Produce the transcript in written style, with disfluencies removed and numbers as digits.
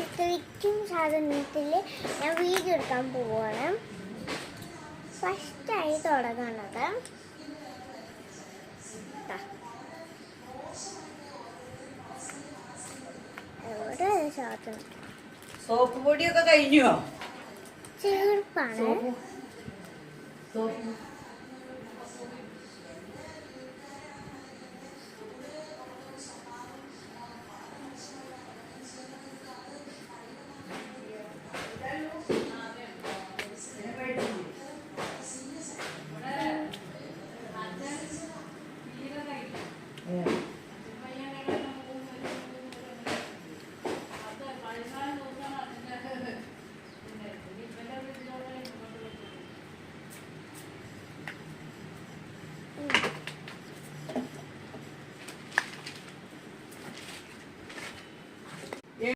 ഇത്രയ്ക്കും സാധനത്തിൽ ഞാൻ വീഡിയോ എടുക്കാൻ പോവാണ്. ഫസ്റ്റായി തുടങ്ങുന്നത് എവിടെ സാധനം സോപ്പ് പൊടിയൊക്കെ കഴിഞ്ഞോ? ചെറുപ്പാണ്.